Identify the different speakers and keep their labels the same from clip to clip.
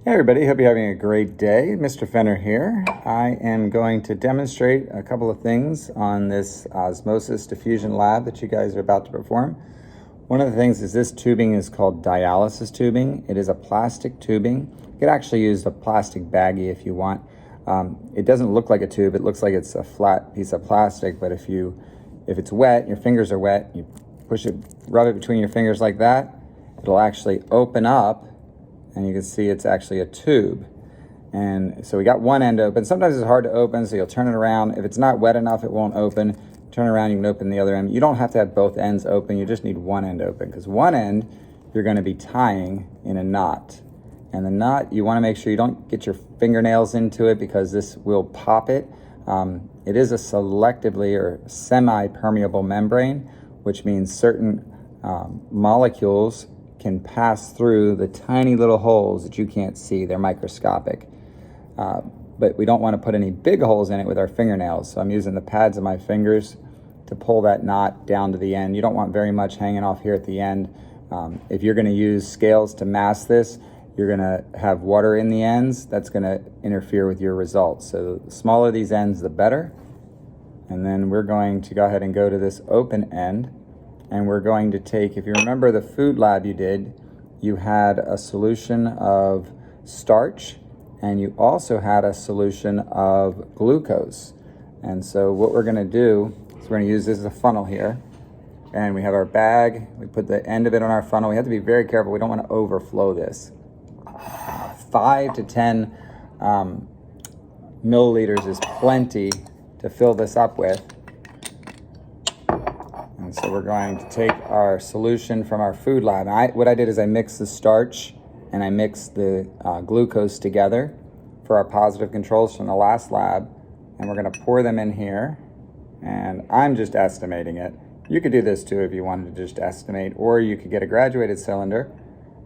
Speaker 1: Hey everybody, hope you're having a great day. Mr. Fenner here. I am going to demonstrate a couple of things on this osmosis diffusion lab that you guys are about to perform. One of the things is this tubing is called dialysis tubing. It is a plastic tubing. You could actually use a plastic baggie if you want. It doesn't look like a tube. It looks like it's a flat piece of plastic, but if it's wet, your fingers are wet, you push it, rub it between your fingers like that, it'll actually open up. And you can see it's actually a tube. And so we got one end open. Sometimes it's hard to open, so you'll turn it around. If it's not wet enough, it won't open. Turn around, you can open the other end. You don't have to have both ends open. You just need one end open, because one end you're going to be tying in a knot. And the knot, you want to make sure you don't get your fingernails into it, because this will pop it. It is a selectively or semi-permeable membrane, which means certain molecules can pass through the tiny little holes that you can't see. They're microscopic. But we don't want to put any big holes in it with our fingernails. So I'm using the pads of my fingers to pull that knot down to the end. You don't want very much hanging off here at the end. If you're going to use scales to mask this, you're going to have water in the ends. That's going to interfere with your results. So the smaller these ends, the better. And then we're going to go ahead and go to this open end. And we're going to take, if you remember the food lab you did, you had a solution of starch, and you also had a solution of glucose. And so what we're going to do is we're going to use this as a funnel here. And we have our bag. We put the end of it on our funnel. We have to be very careful. We don't want to overflow this. 5 to 10 milliliters is plenty to fill this up with. And so we're going to take our solution from our food lab. What I did is I mixed the starch and I mixed the glucose together for our positive controls from the last lab. And we're going to pour them in here. And I'm just estimating it. You could do this too if you wanted to just estimate, or you could get a graduated cylinder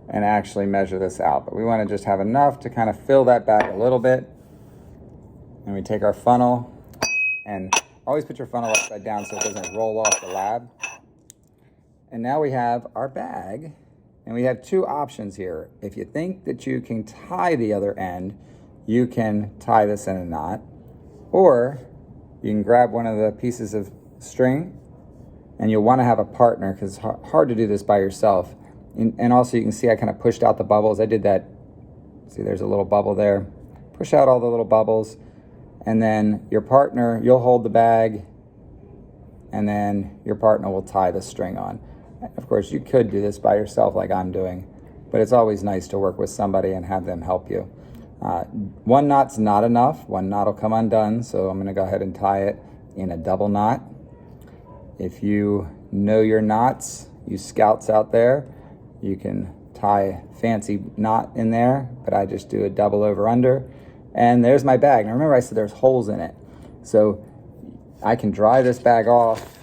Speaker 1: and actually measure this out. But we want to just have enough to kind of fill that bag a little bit. And we take our funnel, and always put your funnel upside down so it doesn't roll off the lab. And now we have our bag, and we have two options here. If you think that you can tie the other end, you can tie this in a knot, or you can grab one of the pieces of string, and you'll want to have a partner because it's hard to do this by yourself. And also you can see I kind of pushed out the bubbles. I did that. See, there's a little bubble there. Push out all the little bubbles. And then your partner, you'll hold the bag, and then your partner will tie the string on. Of course, you could do this by yourself like I'm doing, but it's always nice to work with somebody and have them help you. One knot's not enough. One knot will come undone, so I'm going to go ahead and tie it in a double knot. If you know your knots, you scouts out there, you can tie a fancy knot in there, but I just do a double over under. And there's my bag. Now remember I said there's holes in it. So I can dry this bag off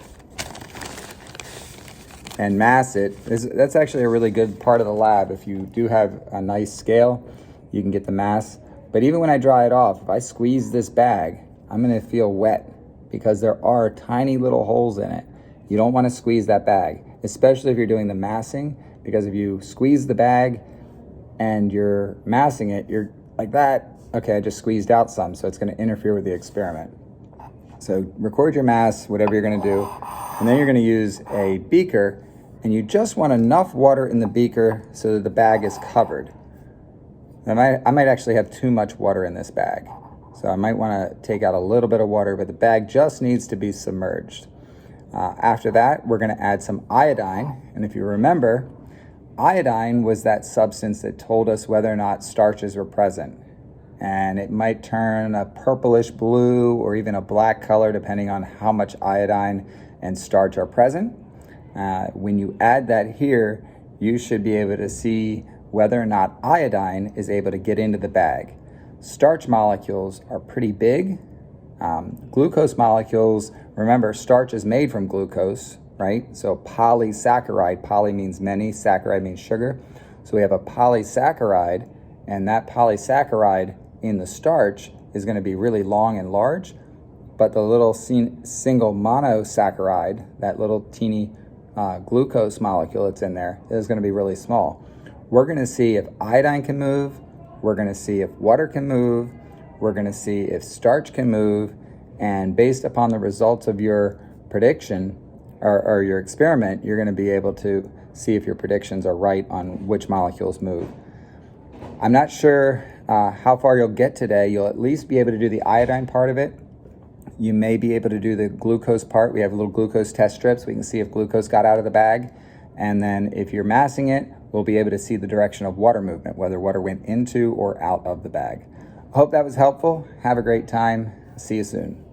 Speaker 1: and mass it. That's actually a really good part of the lab. If you do have a nice scale, you can get the mass. But even when I dry it off, if I squeeze this bag, I'm going to feel wet because there are tiny little holes in it. You don't want to squeeze that bag, especially if you're doing the massing, because if you squeeze the bag and you're massing it, you're like that. Okay, I just squeezed out some, so it's going to interfere with the experiment. So record your mass, whatever you're going to do, and then you're going to use a beaker, and you just want enough water in the beaker so that the bag is covered. I might actually have too much water in this bag, so I might want to take out a little bit of water, but the bag just needs to be submerged. After that, we're going to add some iodine, and if you remember, iodine was that substance that told us whether or not starches were present. And it might turn a purplish blue or even a black color depending on how much iodine and starch are present. When you add that here, you should be able to see whether or not iodine is able to get into the bag. Starch molecules are pretty big. Glucose molecules, remember, starch is made from glucose, right? So polysaccharide, poly means many, saccharide means sugar. So we have a polysaccharide, and that polysaccharide in the starch is going to be really long and large, but the little single monosaccharide, that little teeny glucose molecule that's in there, is going to be really small. We're going to see if iodine can move we're going to see if water can move, we're going to see if starch can move, and based upon the results of your prediction or your experiment, you're going to be able to see if your predictions are right on which molecules move. I'm not sure how far you'll get today. You'll at least be able to do the iodine part of it. You may be able to do the glucose part. We have little glucose test strips. We can see if glucose got out of the bag. And then if you're massing it, we'll be able to see the direction of water movement, whether water went into or out of the bag. I hope that was helpful. Have a great time. See you soon.